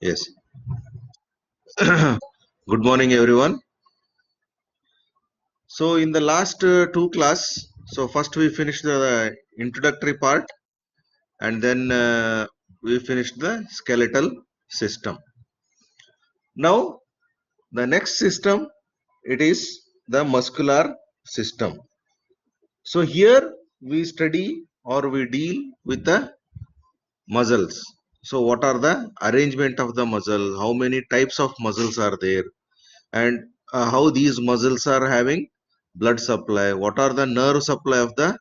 Yes. Good morning, everyone. So, in the last two class, so first we finished the introductory part, and then we finished the skeletal system. Now, the next system it is the muscular system. So here we study or we deal with the muscles. So, what are the arrangement of the muscle? How many types of muscles are there? And how these muscles are having blood supply, what are the nerve supply of the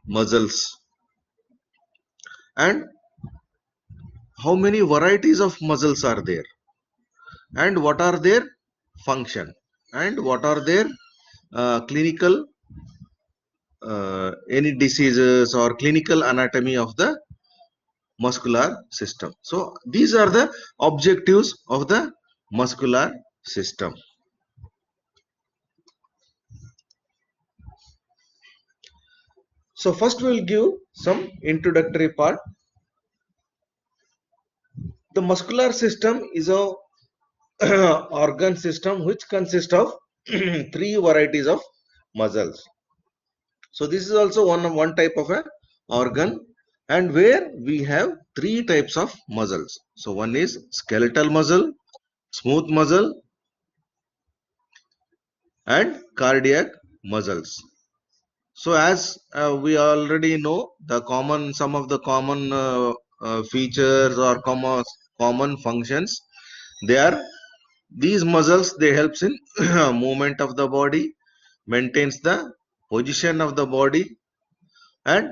muscles, and how many varieties of muscles are there, and what are their function, and what are their clinical any diseases or clinical anatomy of the muscular system. So these are the objectives of the muscular system. So first we'll give some introductory part. The muscular system is a organ system which consists of three varieties of muscles. So this is also one type of a organ, and where we have three types of muscles. So one is skeletal muscle, smooth muscle, and cardiac muscles. So as we already know, the common some of the common features or common functions, they are these muscles. They helps in movement of the body, maintains the position of the body, and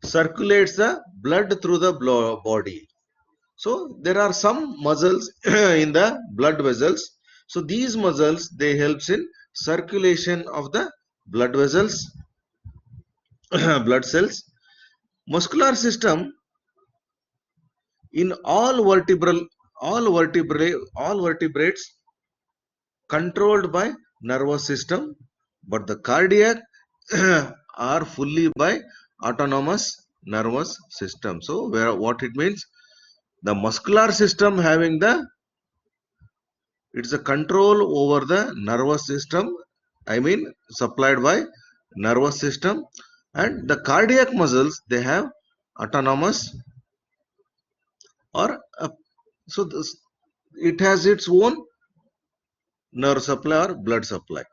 circulates the blood through the body. So there are some muscles in the blood vessels. So these muscles, they helps in circulation of the blood vessels, blood cells. Muscular system in all vertebrates controlled by nervous system, but the cardiac are fully by autonomous nervous system. So where what it means, the muscular system having the it's a control over the nervous system, I mean supplied by nervous system, and the cardiac muscles, they have autonomous or so this, it has its own nerve supply or blood supply.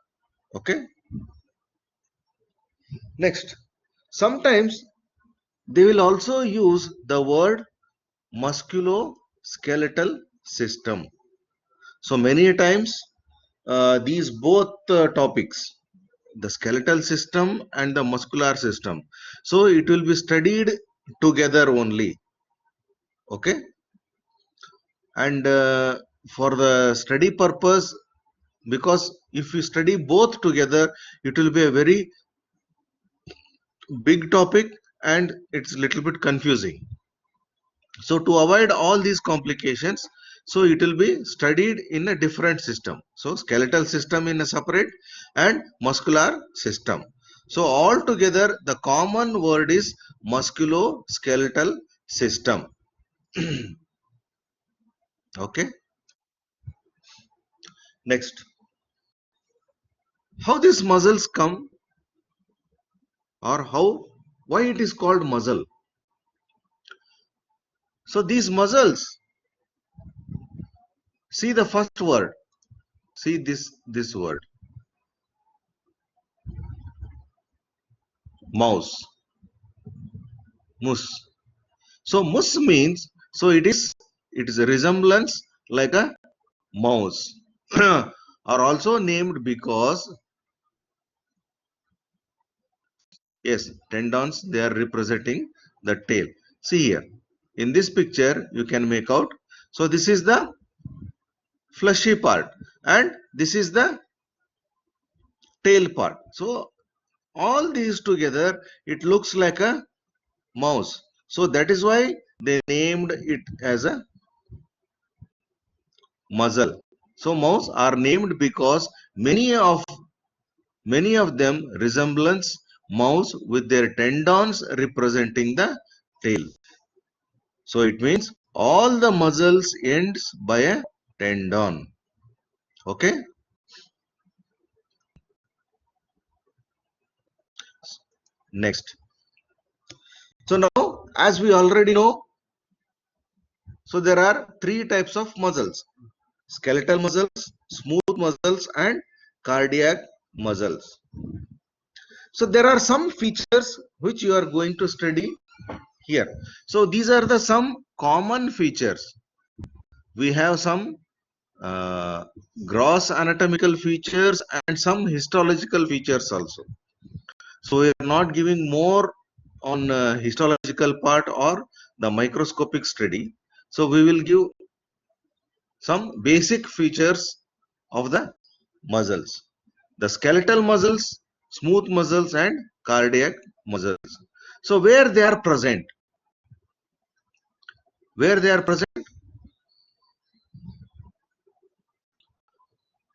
Okay. Next, sometimes they will also use the word musculoskeletal system. So many times these both topics, the skeletal system and the muscular system, so it will be studied together only. Okay. And for the study purpose, because if we study both together, it will be a very big topic and it's a little bit confusing. So to avoid all these complications, so it will be studied in a different system. So skeletal system in a separate and muscular system. So all together the common word is musculoskeletal system. Okay. Next, how these muscles come, or why it is called muscle. So these muscles, see the first word, see this word, mouse, mus. So mus means, so it is a resemblance like a mouse, are also named because yes, tendons, they are representing the tail. See here in this picture you can make out. So this is the fleshy part and this is the tail part. So all these together it looks like a mouse. So that is why they named it as a muzzle. So mouse are named because many of them resemblance mouse with their tendons representing the tail. So it means All the muscles ends by a tendon. Okay. Next. So now, as we already know, so there are three types of muscles: skeletal muscles, smooth muscles, and cardiac muscles. So there are some features which you are going to study here. So these are the some common features. We have some uh, gross anatomical features and some histological features also. So we are not giving more on histological part or the microscopic study. So we will give some basic features of the muscles: the skeletal muscles, smooth muscles, and cardiac muscles. So where they are present? Where they are present?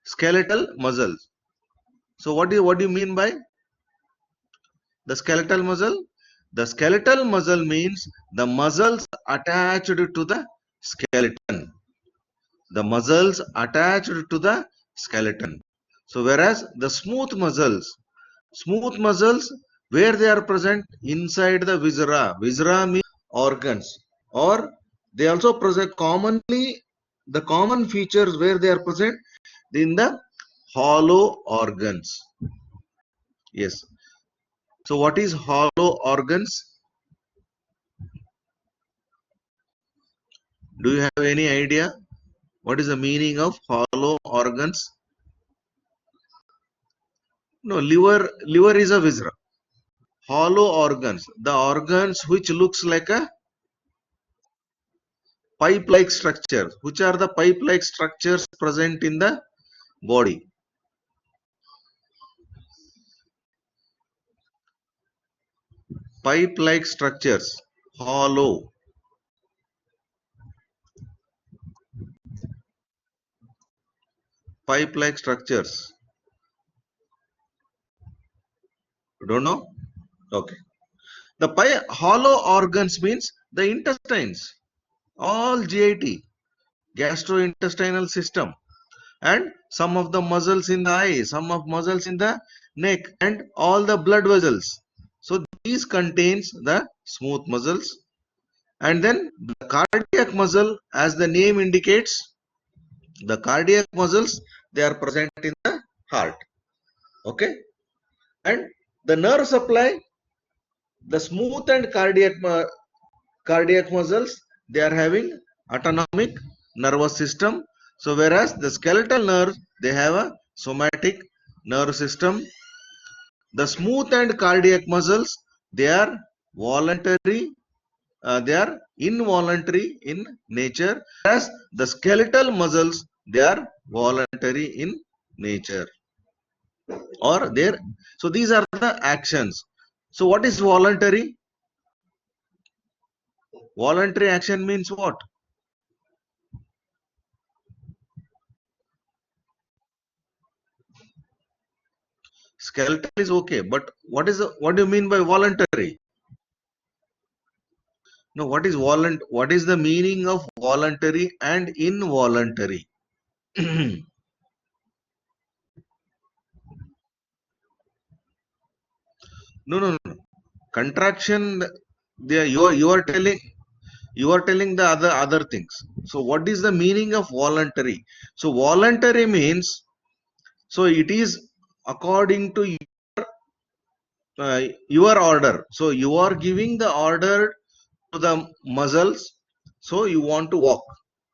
Skeletal muscles. So what do you mean by the skeletal muscle? The skeletal muscle means the muscles attached to the skeleton. The muscles attached to the skeleton. So whereas the smooth muscles, where they are present? Inside the viscera. Viscera means organs, or they also present commonly, the common features where they are present in the hollow organs. Yes. So what is hollow organs? Do you have any idea what is the meaning of hollow organs? No, liver is a viscera. Hollow organs, the organs which looks like a pipe-like structure. Which are the pipe-like structures present in the body? Pipe-like structures, hollow. Pipe-like structures. You don't know? Okay. The hollow organs means the intestines, all GIT, gastrointestinal system, and some of the muscles in the eye, some of muscles in the neck, and all the blood vessels. So these contains the smooth muscles, and then the cardiac muscle, as the name indicates, the cardiac muscles, they are present in the heart. Okay, and the nerve supply, the smooth and cardiac muscles, they are having autonomic nervous system. So whereas the skeletal nerve, they have a somatic nerve system. The smooth and cardiac muscles, they are voluntary, they are involuntary in nature, whereas the skeletal muscles, they are voluntary in nature, or there. So these are the actions. So what is voluntary? Voluntary action means what? Skeletal is okay, but what do you mean by voluntary? No, what is the meaning of voluntary and involuntary? No, no, no. Contraction, you are telling the other things. So what is the meaning of voluntary? So voluntary means, so it is according to your order. So you are giving the order to the muscles, so you want to walk.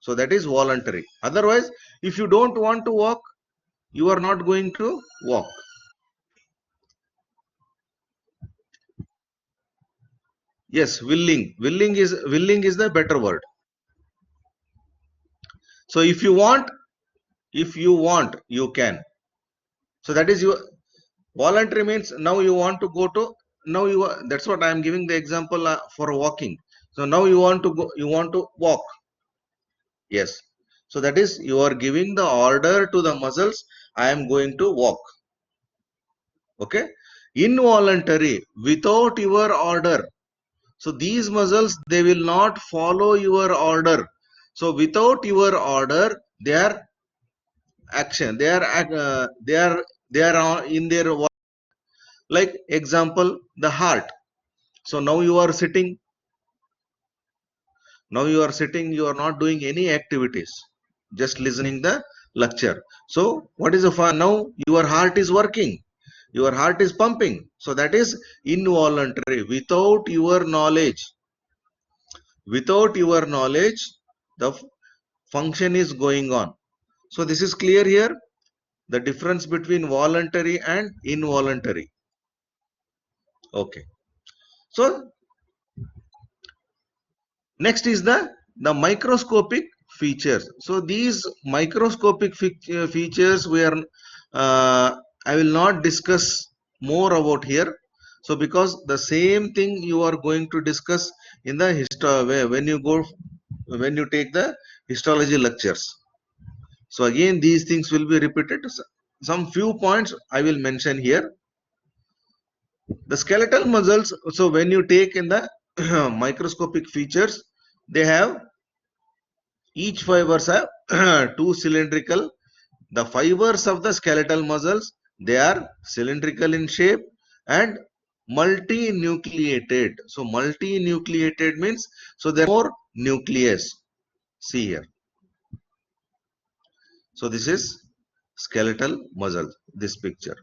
So that is voluntary. Otherwise, if you don't want to walk, you are not going to walk. Yes, willing is the better word. So if you want you can. So that is your voluntary means. Now you want to go to, now you that's what I am giving the example for walking. So now you want to go, you want to walk. Yes. So that is, you are giving the order to the muscles, I am going to walk. Okay. Involuntary, without your order, So these muscles, they will not follow your order. So without your order, they are action. They are in their work. Like example, the heart. So now you are sitting. Now you are sitting. You are not doing any activities. Just listening the lecture. So what is the fun? Now your heart is working. Your heart is pumping. So that is involuntary. Without your knowledge, the function is going on. So this is clear here, the difference between voluntary and involuntary. Okay. So next is the microscopic features. So these microscopic features I will not discuss more about here. So because the same thing you are going to discuss in the when you take the histology lectures. So again, these things will be repeated. Some few points I will mention here. The skeletal muscles, so when you take in the microscopic features, they have, each fibers have two cylindrical. The fibers of the skeletal muscles, they are cylindrical in shape and multinucleated. So multinucleated means, so there are more nucleus. See here. So this is skeletal muscle, this picture.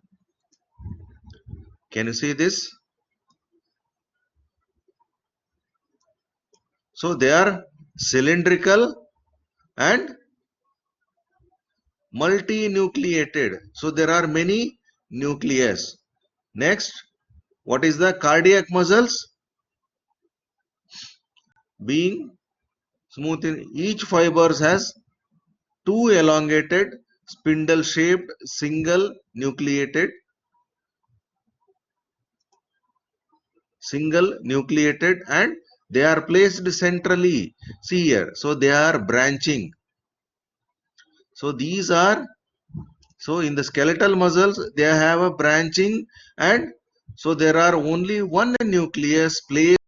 Can you see this? So they are cylindrical and multinucleated. So there are many nucleus. Next, what is the cardiac muscles? Being smooth in each fibers has two elongated spindle shaped single nucleated, and they are placed centrally. See here. So they are branching. So these are, so in the skeletal muscles, they have a branching, and so there are only one nucleus placed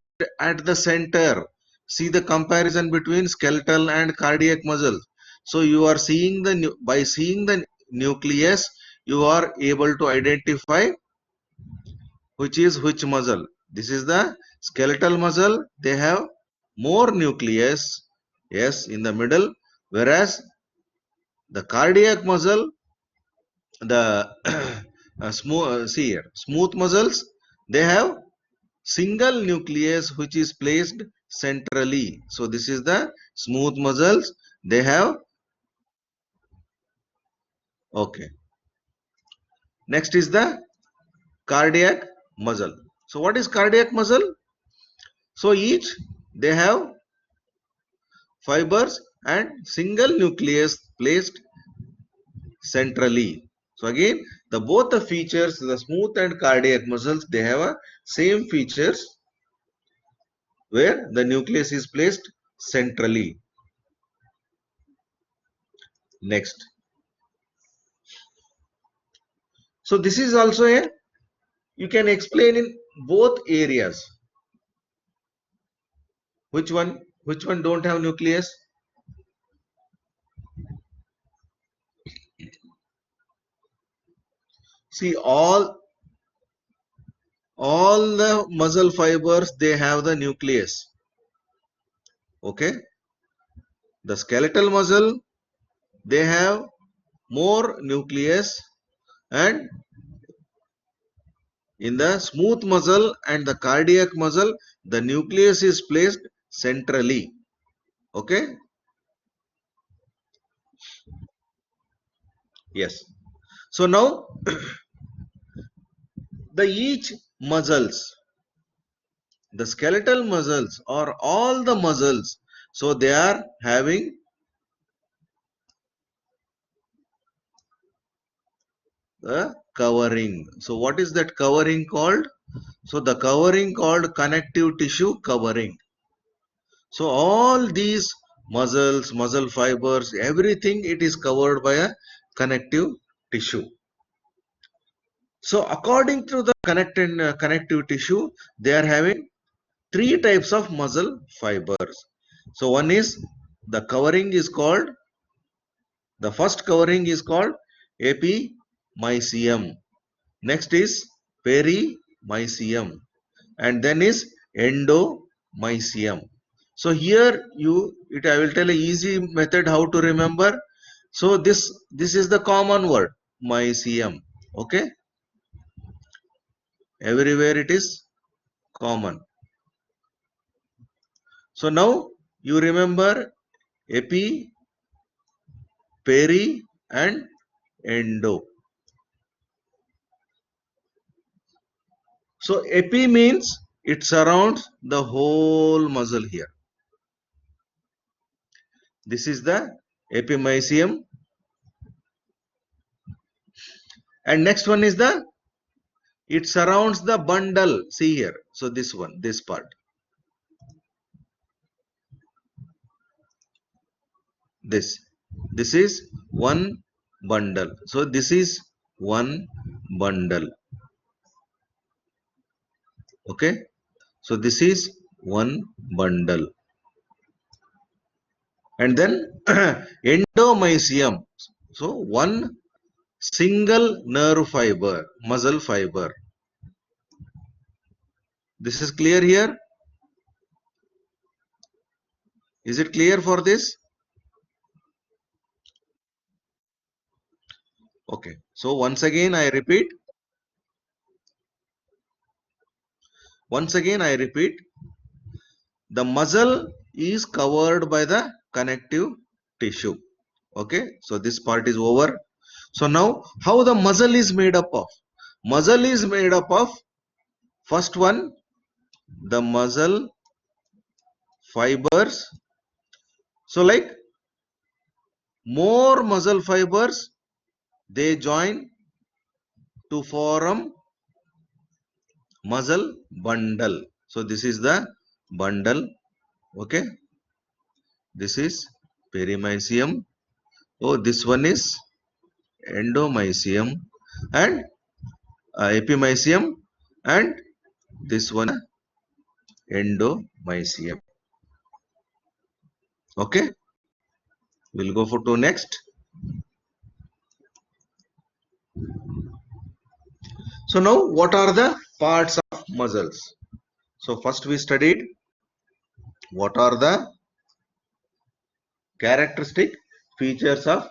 at the center. See the comparison between skeletal and cardiac muscles. So you are seeing by seeing the nucleus, you are able to identify which is which muscle. This is the skeletal muscle. They have more nucleus, yes, in the middle, whereas the cardiac muscle, the see here, smooth muscles, they have single nucleus which is placed centrally. So this is the smooth muscles. They have, okay. Next is the cardiac muscle. So what is cardiac muscle? So each, they have fibers and single nucleus placed centrally. So again, the both the features, the smooth and cardiac muscles, they have a same features where the nucleus is placed centrally. Next. So this is also a, you can explain in both areas. Which one don't have nucleus? See, all the muscle fibers, they have the nucleus. Okay. The skeletal muscle, they have more nucleus, and in the smooth muscle and the cardiac muscle, the nucleus is placed centrally. Okay. Yes. So now the each muscles, the skeletal muscles or all the muscles, so they are having a covering. So what is that covering called? So the covering called connective tissue covering. So all these muscles, muscle fibers, everything, it is covered by a connective tissue. So according to the connective tissue, they are having three types of muscle fibers. So one is the covering is called, the first covering is called epimysium. Next is perimysium, and then is endomysium. So here I will tell a easy method how to remember. So this is the common word, mysium. Okay, everywhere it is common. So now you remember epi, peri, and endo. So epi means it surrounds the whole muscle here. This is the epimysium, and next one is the, it surrounds the bundle. See here. So this one, this part. This is one bundle. So this is one bundle. Okay. So this is one bundle. And then endomysium. So one single nerve fiber, muscle fiber. This is clear here. Is it clear for this? Okay. So once again I repeat. The muscle is covered by the connective tissue. Okay. So this part is over. So now how the muscle is made up of? Muscle is made up of, first one, the muscle fibers. So like more muscle fibers, they join to form muscle bundle. So this is the bundle. Okay. This is perimysium. Oh, this one is endomysium and epimysium, and this one endomysium. Okay. We'll go for to next. So now what are the parts of muscles? So first we studied what are the characteristic features of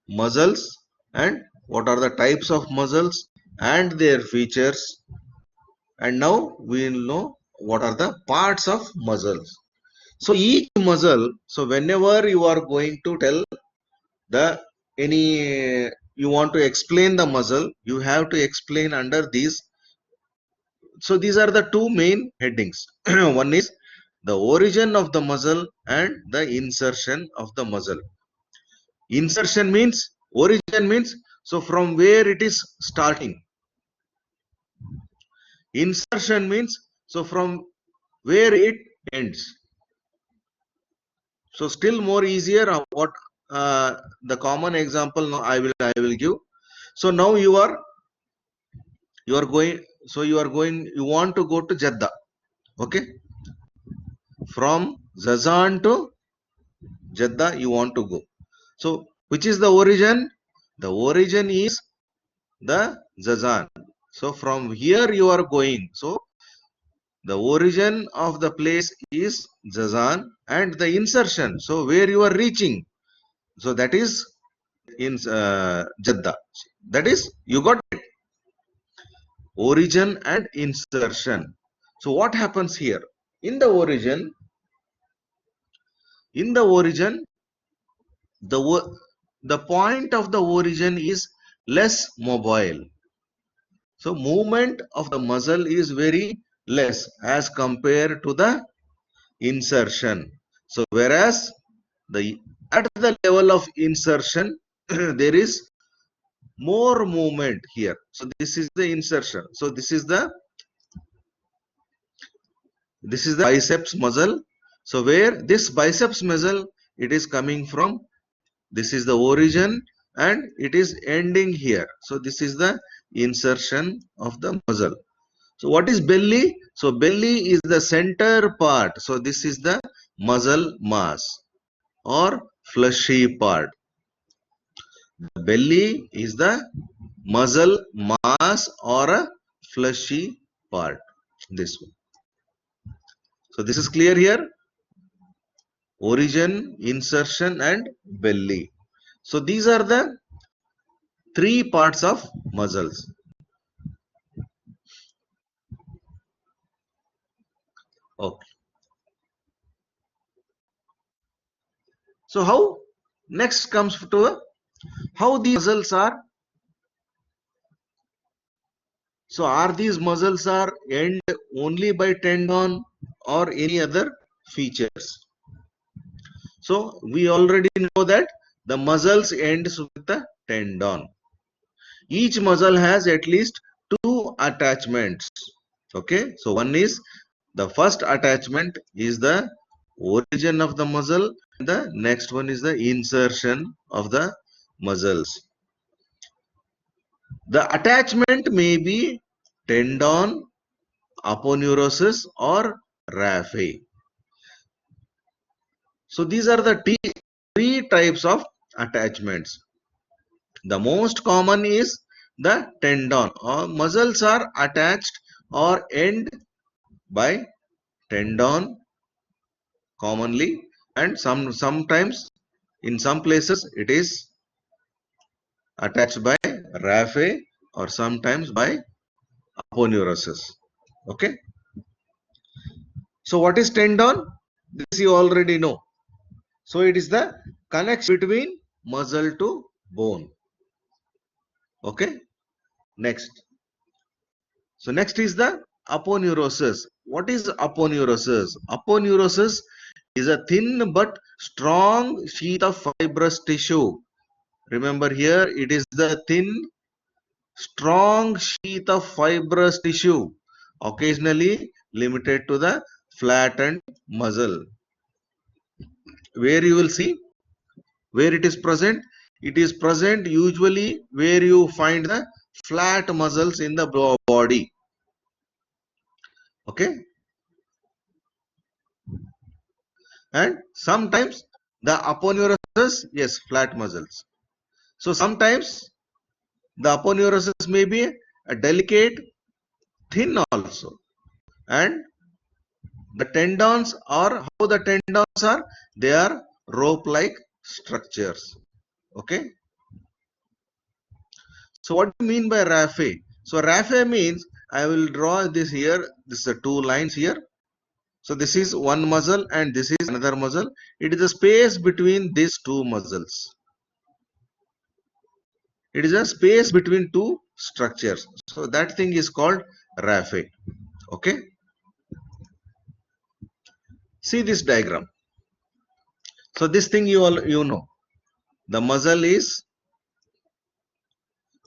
muscles and what are the types of muscles and their features, and now we will know what are the parts of muscles. So each muscle, so whenever you are going to tell the any, you want to explain the muscle, you have to explain under these. So these are the two main headings. One is the origin of the muscle and the insertion of the muscle. Insertion means, origin means, so from where it is starting. Insertion means, so from where it ends. So still more easier, what the common example now I will give. So now you are going, so you want to go to Jeddah. Okay, from Zazan to Jeddah you want to go. So which is the origin? The origin is the Zazan. So from here you are going. So the origin of the place is Zazan, and the insertion, so where you are reaching, so that is in Jeddah. That is, you got it. Origin and insertion. So what happens here? In the origin, the point of the origin is less mobile. So movement of the muscle is very less as compared to the insertion. So whereas at the level of insertion there is more movement here. So this is the insertion. So this is the biceps muscle. So where this biceps muscle, it is coming from, this is the origin and it is ending here. So this is the insertion of the muscle. So what is belly? So belly is the center part. So this is the muscle mass or fleshy part. The belly is the muscle mass or a fleshy part. This one. So this is clear here. Origin, insertion and belly. So these are the three parts of muscles. Okay. So how next comes to how these muscles are. So are these muscles are end only by tendon or any other features? So we already know that the muscles ends with the tendon. Each muscle has at least two attachments. Okay, so one is the first attachment is the origin of the muscle, and the next one is the insertion of the muscles. The attachment may be tendon, aponeurosis or raphe. So these are the three types of attachments. The most common is the tendon or muscles are attached or end by tendon commonly, and sometimes in some places it is attached by raphe or sometimes by aponeurosis. Okay. So what is tendon? This you already know. So it is the connection between muscle to bone. Okay. Next. So next is the aponeurosis. What is aponeurosis? Aponeurosis is a thin but strong sheath of fibrous tissue. Remember here it is the thin strong sheath of fibrous tissue, occasionally limited to the flattened muscle. Where you will see where it is present? It is present usually where you find the flat muscles in the body. Okay. And sometimes the aponeurosis, yes, flat muscles. So sometimes the aponeurosis may be a delicate, thin also. And the tendons are, how the tendons are? They are rope-like structures. Okay. So what do you mean by raphe? So raphe means, I will draw this here. This is two lines here. So this is one muscle and this is another muscle. It is a space between these two muscles. It is a space between two structures. So that thing is called raphe. Okay. See this diagram. So this thing you know. The muscle is,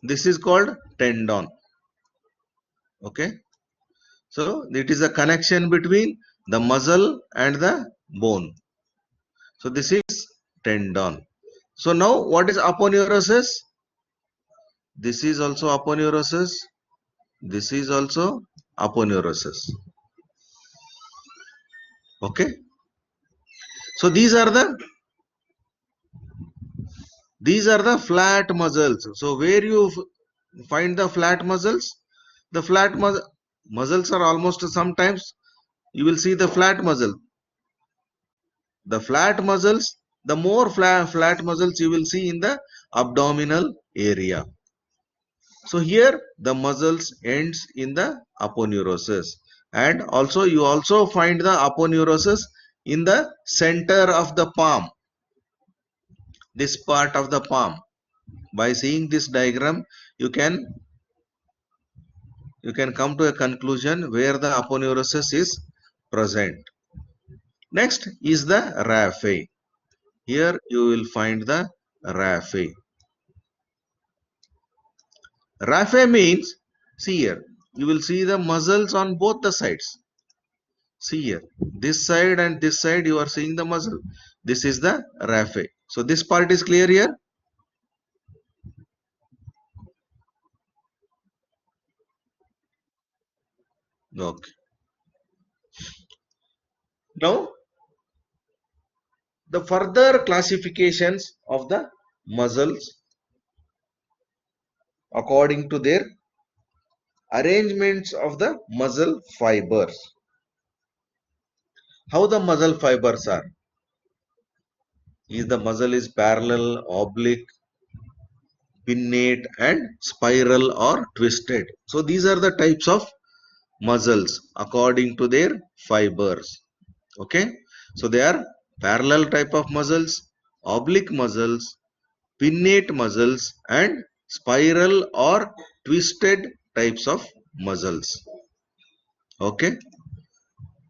this is called tendon. Okay. So it is a connection between the muscle and the bone. So this is tendon. So now what is aponeurosis? This is also aponeurosis. This is also aponeurosis. Okay. So these are the flat muscles. So where you find the flat muscles? The muscles are almost, sometimes you will see the flat muscle. The flat muscles, the more flat muscles you will see in the abdominal area. So here the muscles ends in the aponeurosis, and also you also find the aponeurosis in the center of the palm, this part of the palm. By seeing this diagram, you can come to a conclusion where the aponeurosis is present. Next is the raphe. Here you will find the raphe. Raphe means, see here, you will see the muscles on both the sides. See here, this side and this side you are seeing the muscle. This is the raphe. So this part is clear here. Okay. Now, the further classifications of the muscles according to their arrangements of the muscle fibers. How the muscle fibers are? Is the muscle is parallel, oblique, pinnate, and spiral or twisted. So these are the types of muscles according to their fibers. Okay. So they are parallel type of muscles, oblique muscles, pinnate muscles, and spiral or twisted types of muscles. Okay.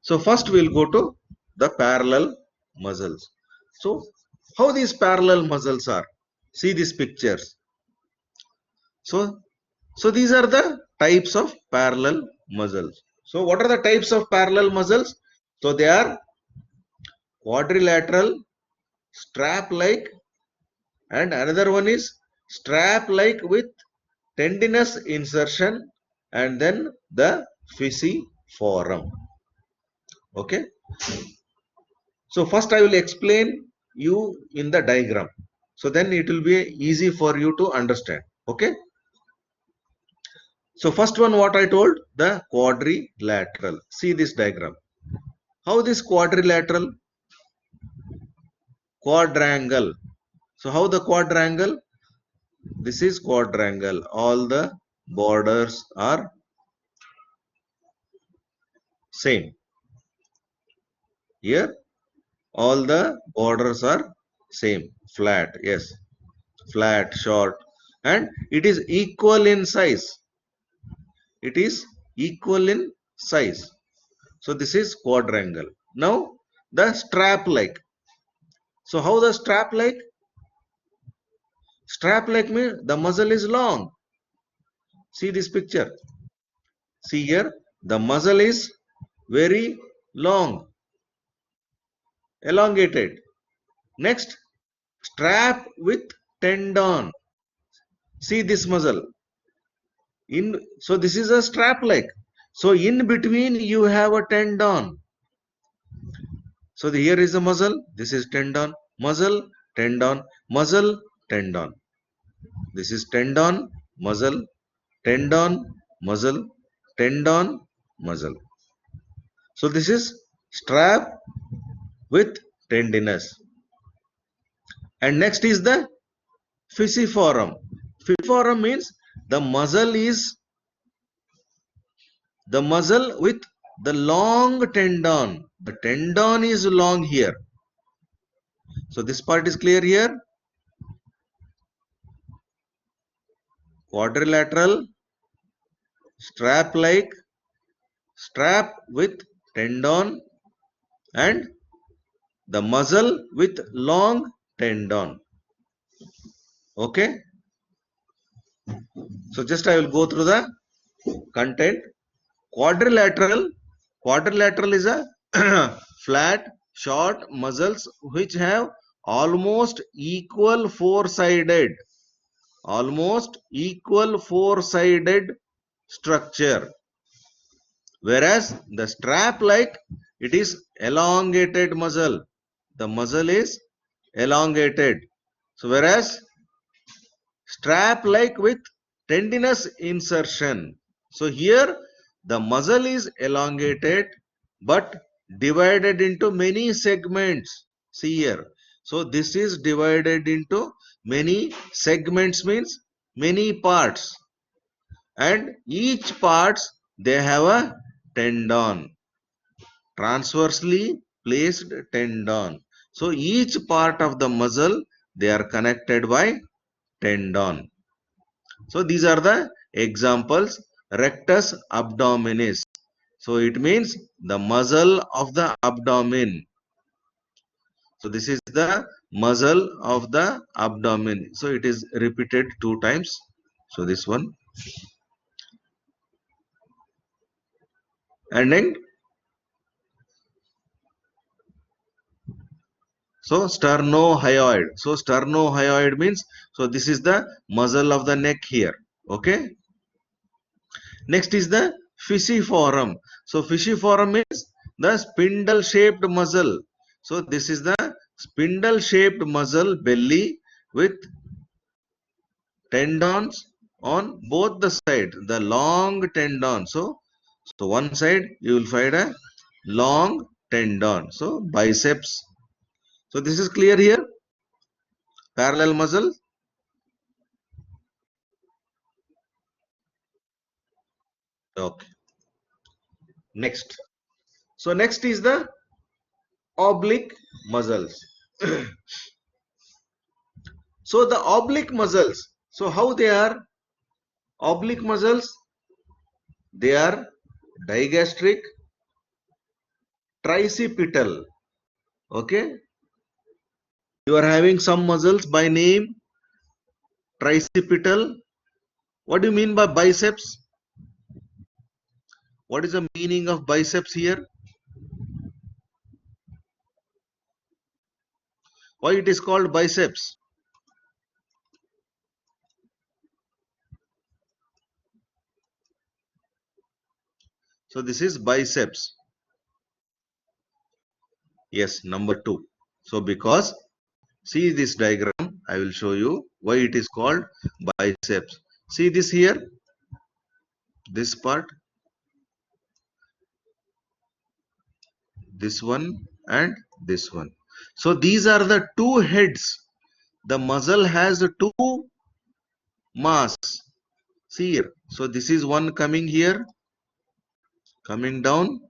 So first we'll go to the parallel muscles. So how these parallel muscles are? See these pictures. So these are the types of parallel muscles. So what are the types of parallel muscles? So they are quadrilateral, strap-like, and another one is strap-like with tendinous insertion, and then the forum. Okay. So first I will explain you in the diagram. So then it will be easy for you to understand. Okay. So first one what I told, the quadrilateral. See this diagram. How this quadrilateral? Quadrangle. So how the quadrangle? This is quadrangle. All the borders are same. Here all the borders are same. Flat. Yes. Flat, short. And it is equal in size. It is equal in size. So this is quadrangle. Now the strap like. So how the strap like? Strap like means the muscle is long. See this picture. See here, the muscle is very long, elongated. Next, strap with tendon. See this muscle. So this is a strap like. So in between you have a tendon. So here is the muscle. This is tendon, muscle, tendon, muscle, tendon. This is tendon, muscle, tendon, muscle, tendon, muscle. So this is strap with tendinous. And next is the fissiforum. Fissiforum means the muscle is the muscle with the long tendon. The tendon is long here. So this part is clear here. Quadrilateral, strap like, strap with tendon, and the muscle with long tendon. Okay. So just I will go through the content. Quadrilateral. Quadrilateral is a flat, short muscles which have almost equal four-sided structure. Whereas the strap like, it is elongated muscle. The muscle is elongated. So whereas strap like with tendinous insertion. So here the muscle is elongated but divided into many segments. See here. So this is divided into many segments means many parts, and each parts they have a tendon, transversely placed tendon. So each part of the muscle they are connected by tendon. So these are the examples. Rectus abdominis. So it means the muscle of the abdomen. So this is the muscle of the abdomen. So it is repeated 2 times. So this one. And then so sternohyoid. So sternohyoid means, so this is the muscle of the neck here. Okay. Next is the Fishiforum. So fishiforum is the spindle shaped muscle. So this is the spindle shaped muscle belly with tendons on both the sides, the long tendon. So one side you will find a long tendon. So biceps. So this is clear here. Parallel muscle. Okay. Next. So next is the oblique muscles. So the oblique muscles. So how they are? Oblique muscles. They are digastric, tricipital. Okay. You are having some muscles by name tricipital. What do you mean by biceps? What is the meaning of biceps here? Why it is called biceps? So this is biceps. Yes, number 2. So because see this diagram, I will show you why it is called biceps. See this here, this part, this one and this one. So these are the two heads. The muscle has two mass. See here. So this is one coming here, coming down.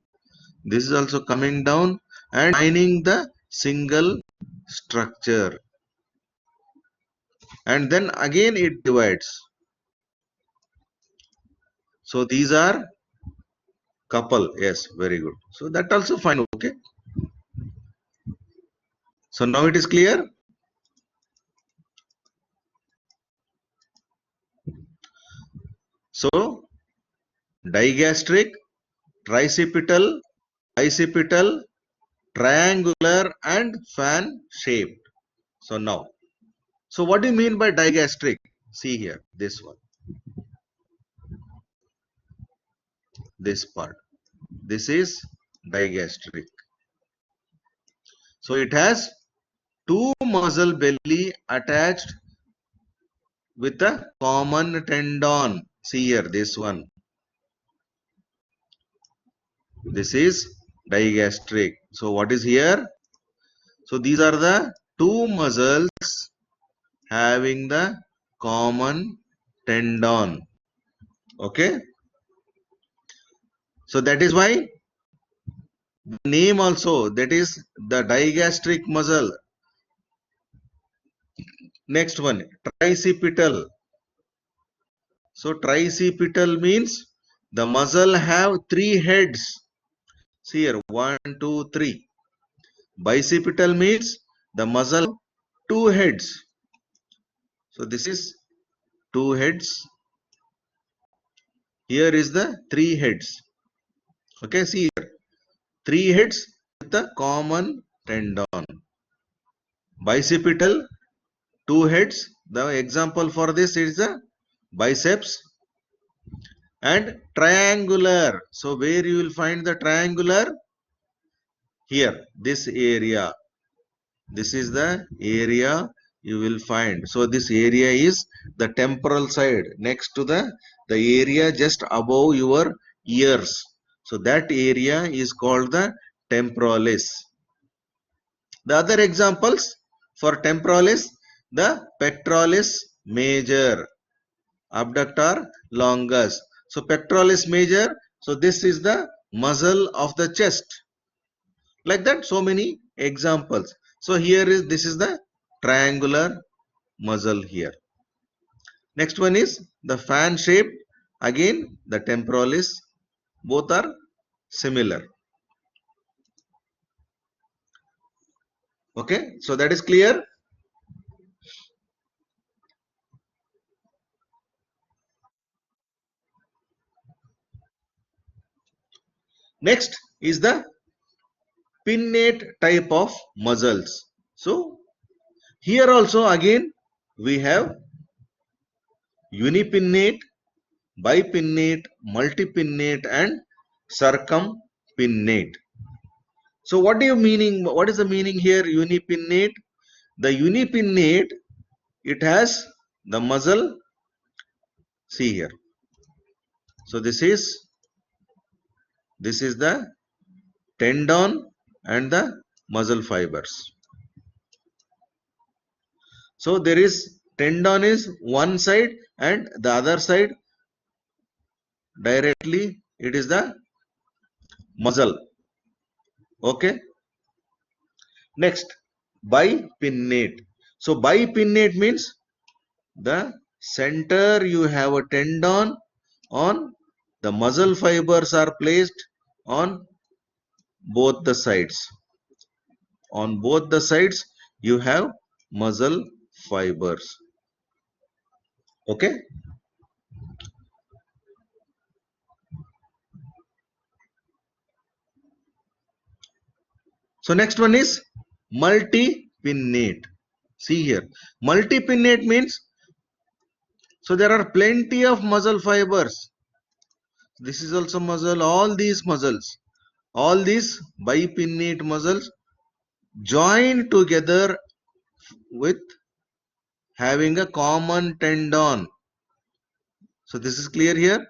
This is also coming down and joining the single structure. And then again it divides. So these are couple. Yes, very good. So that also fine. Okay. So now it is clear. So digastric, tricipital, bicipital, triangular and fan shaped. So now, so what do you mean by digastric? See here, this one, this part. This is digastric. So it has two muscle belly attached with a common tendon. See here, this one. This is digastric. So what is here? So these are the two muscles having the common tendon. Okay. So that is why the name also, that is the digastric muscle. Next one, tricipital. So tricipital means the muscle have three heads. See here, 1, 2, 3. Bicipital means the muscle two heads. So this is two heads. Here is the three heads. Okay, see here. Three heads with the common tendon. Bicipital, two heads. The example for this is the biceps. And triangular. So where you will find the triangular? Here, this area. This is the area you will find. So this area is the temporal side next to the area just above your ears. So that area is called the temporalis. The other examples for temporalis, the pectoralis major, abductor longus. So pectoralis major, so this is the muscle of the chest. Like that, so many examples. So here is, this is the triangular muscle here. Next one is the fan shape. Again, the temporalis. Both are similar. Okay, so that is clear. Next is the pinnate type of muscles. So here also again we have unipinnate bipinnate, multipinnate, and circumpinnate. So what do you meaning? What is the meaning here? Unipinnate. The unipinnate, it has the muscle. See here. So this is the tendon and the muscle fibers. So there is tendon is one side and the other side directly it is the muscle. Okay. Next, bipinnate. So bipinnate means the center you have a tendon on, the muscle fibers are placed on both the sides. On both the sides you have muscle fibers. Okay. So next one is multipinnate. See here, multipinnate means, so there are plenty of muscle fibers. This is also muscle, all these muscles, all these bipinnate muscles join together with having a common tendon. So this is clear here.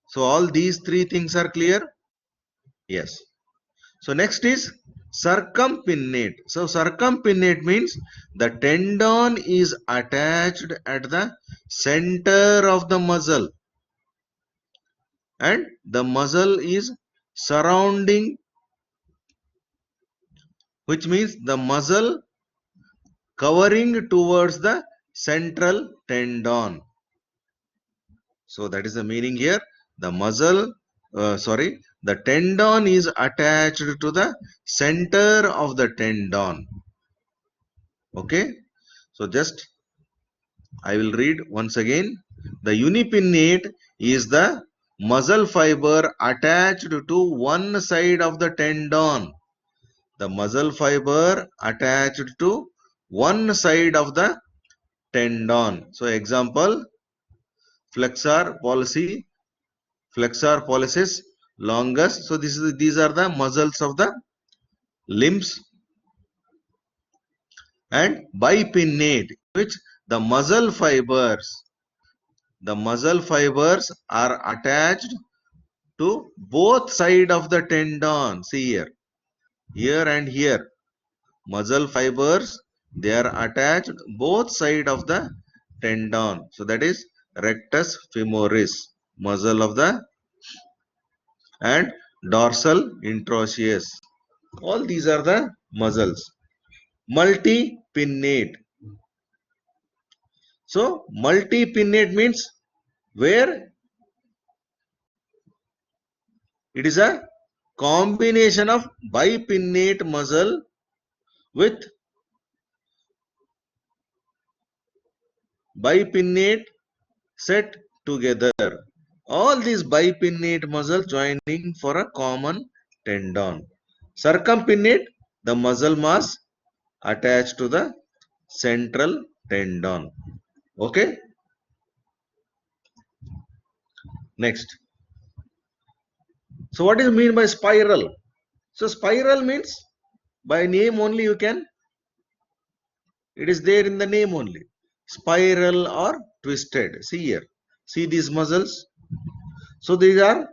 So all these three things are clear. Yes. So next is circumpinnate. So circumpinnate means the tendon is attached at the center of the muscle and the muscle is surrounding, which means the muscle covering towards the central tendon. So that is the meaning here. The the tendon is attached to the center of the tendon. Okay. So just I will read once again. The unipinnate is the muscle fiber attached to one side of the tendon. The muscle fiber attached to one side of the tendon. So example, flexor pollicis longus. So these are the muscles of the limbs. And bipinnate, which the muscle fibers are attached to both side of the tendon. See here and here, muscle fibers, they are attached both side of the tendon. So that is rectus femoris, muscle of the, and dorsal interosseous. All these are the muscles. Multipinnate. So multipinnate means where it is a combination of bipinnate muscle with bipinnate set together. All these bipinnate muscles joining for a common tendon. Circumpinnate, the muscle mass attached to the central tendon. Okay. Next. So what is mean by spiral? So spiral means by name only you can, it is there in the name only. Spiral or twisted. See here. See these muscles. So these are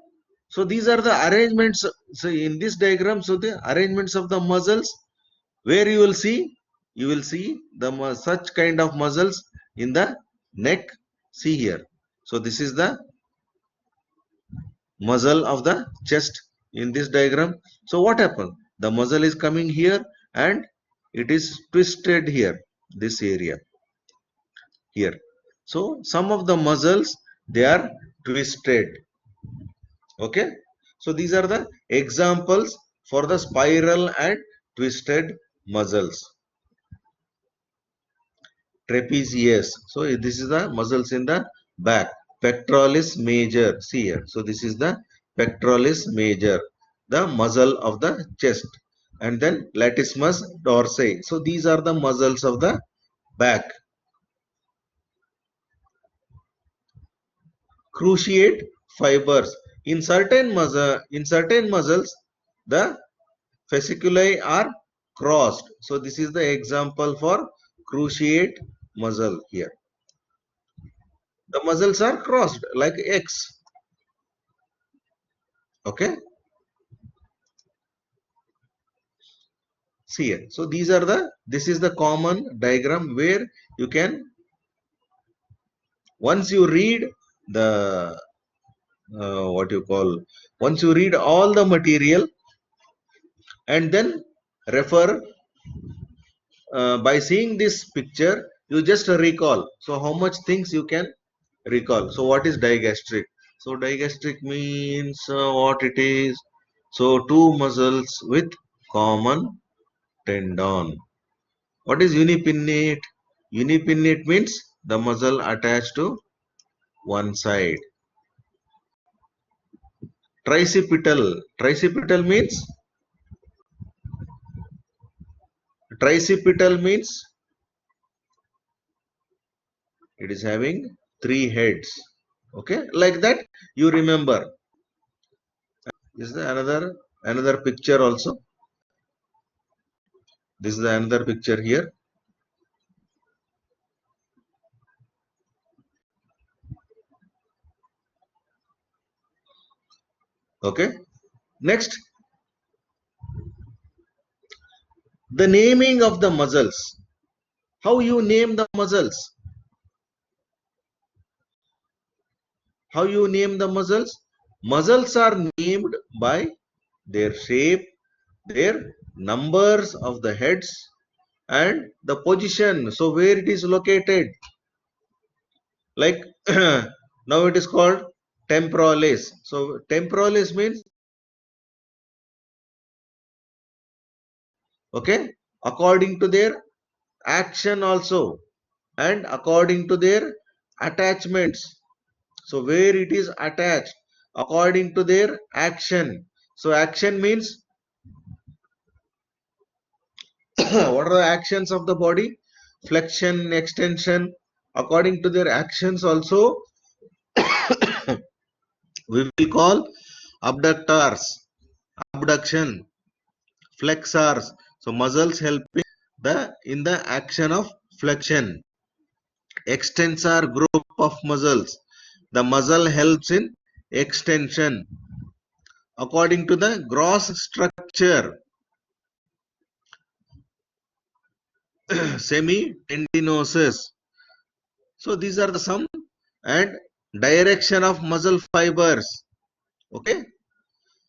the arrangements. So in this diagram, so the arrangements of the muscles, where you will see the such kind of muscles in the neck. See here. So this is the muscle of the chest in this diagram. So what happened? The muscle is coming here and it is twisted here, this area here. So some of the muscles, they are twisted. Okay. So these are the examples for the spiral and twisted muscles. Trapezius. So this is the muscles in the back. Pectoralis major. See here. So this is the pectoralis major, the muscle of the chest. And then latissimus dorsi. So these are the muscles of the back. cruciate fibers. In certain muscles, the fasciculi are crossed. So this is the example for cruciate muscle here. The muscles are crossed like X. Okay. See here. So this is the common diagram where you can, once you read the what you call, once you read all the material and then refer, by seeing this picture you just recall. So how much things you can recall. So what is digastric? So digastric means what it is. So two muscles with common tendon. What is unipinnate? Unipinnate means the muscle attached to one side. Tricipital. Tricipital means, tricipital means it is having three heads. Okay, like that you remember. This is the another picture also. This is the another picture here. Okay. Next, the naming of the muscles. How you name the muscles? How you name the muscles? Muscles are named by their shape, their numbers of the heads, and the position. So where it is located. Like now it is called temporalis. So temporalis means, okay, according to their action also, and according to their attachments. So where it is attached, according to their action. So action means what are the actions of the body? Flexion, extension. According to their actions also we will call abductors, abduction, flexors. So muscles helping the in the action of flexion. Extensor group of muscles. The muscle helps in extension. According to the gross structure, semi-tendinosus. So these are the some, and direction of muscle fibers. Okay.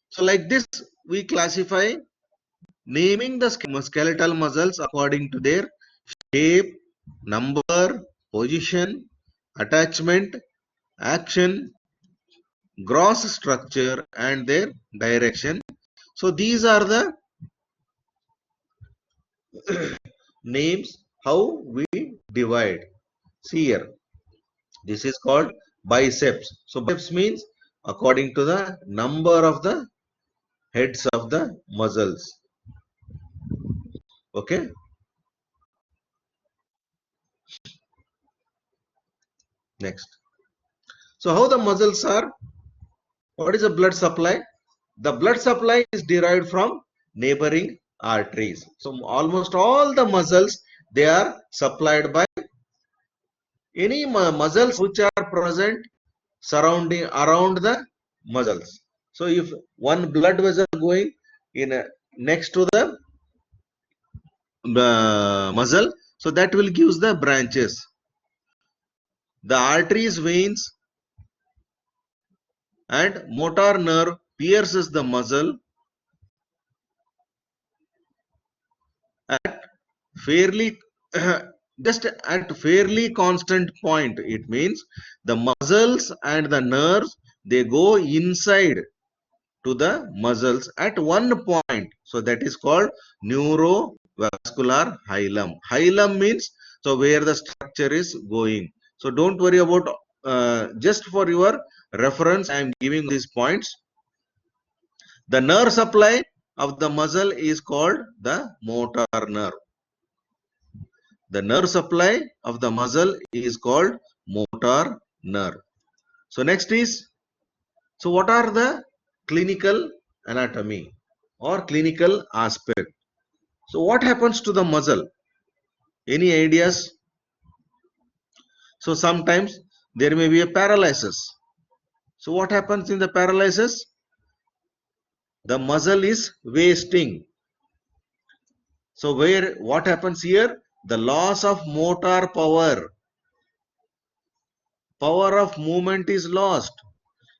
So like this we classify, naming the skeletal muscles according to their shape, number, position, attachment, action, gross structure, and their direction. So these are the names how we divide. See here, this is called biceps. So biceps means according to the number of the heads of the muscles. Okay. Next. So how the muscles are? What is the blood supply? The blood supply is derived from neighboring arteries. So almost all the muscles, they are supplied by any muscles which are present surrounding around the muscles. So if one blood vessel going in next to the muscle, so that will give the branches. The arteries, veins, and motor nerve pierces the muscle at fairly just at fairly constant point. It means the muscles and the nerves, they go inside to the muscles at one point. So that is called neurovascular hilum. Hilum means, so where the structure is going. So don't worry about, just for your reference I am giving these points. The nerve supply of the muscle is called the motor nerve. The nerve supply of the muscle is called motor nerve. So next is, so what are the clinical anatomy or clinical aspect? So what happens to the muscle? Any ideas? So sometimes there may be a paralysis. So what happens in the paralysis? The muscle is wasting. So what happens here? The loss of motor power. Power of movement is lost.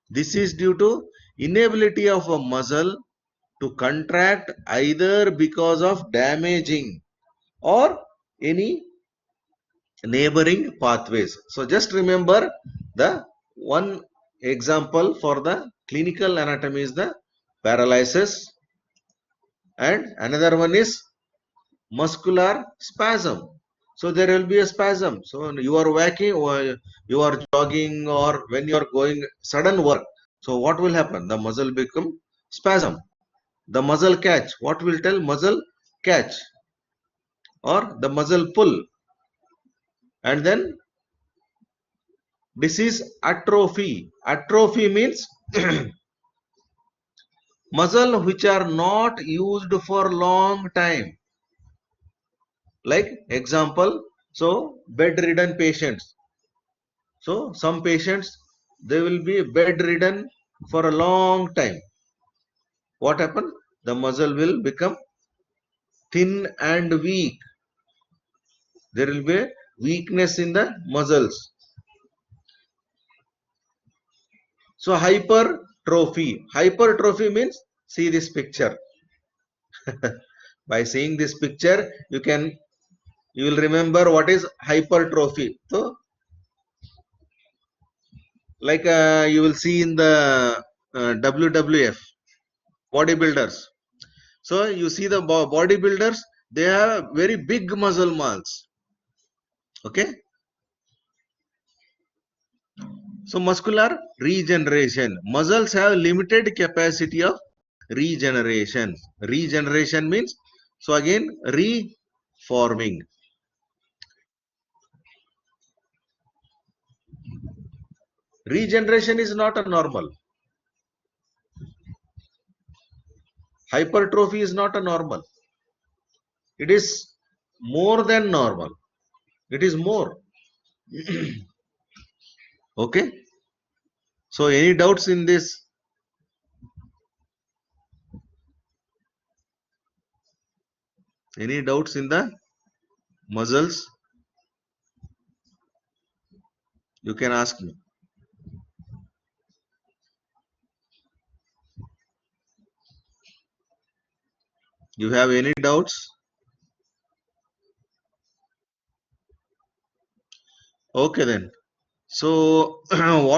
This is due to inability of a muscle to contract either because of damaging or any neighboring pathways. So just remember the one example for the clinical anatomy is the paralysis, and another one is muscular spasm. So there will be a spasm. So you are walking or you are jogging or when you are going sudden work. So what will happen? The muscle become spasm. The muscle catch. What will tell? Muscle catch or the muscle pull. And then disease atrophy. Atrophy means muscle which are not used for long time. Like example, so bedridden patients. So some patients, they will be bedridden for a long time. What happen? The muscle will become thin and weak. There will be a weakness in the muscles. So hypertrophy. Hypertrophy means, see this picture. By seeing this picture, you will remember what is hypertrophy. So like you will see in the WWF bodybuilders. So you see the bodybuilders, they have very big muscle mass. Okay. So muscular regeneration. Muscles have limited capacity of regeneration. Regeneration means, so again, reforming. Regeneration is not a normal. Hypertrophy is not a normal. It is more than normal. It is more. Okay. So any doubts in this? Any doubts in the muscles? You can ask me. You have any doubts? Okay then. So what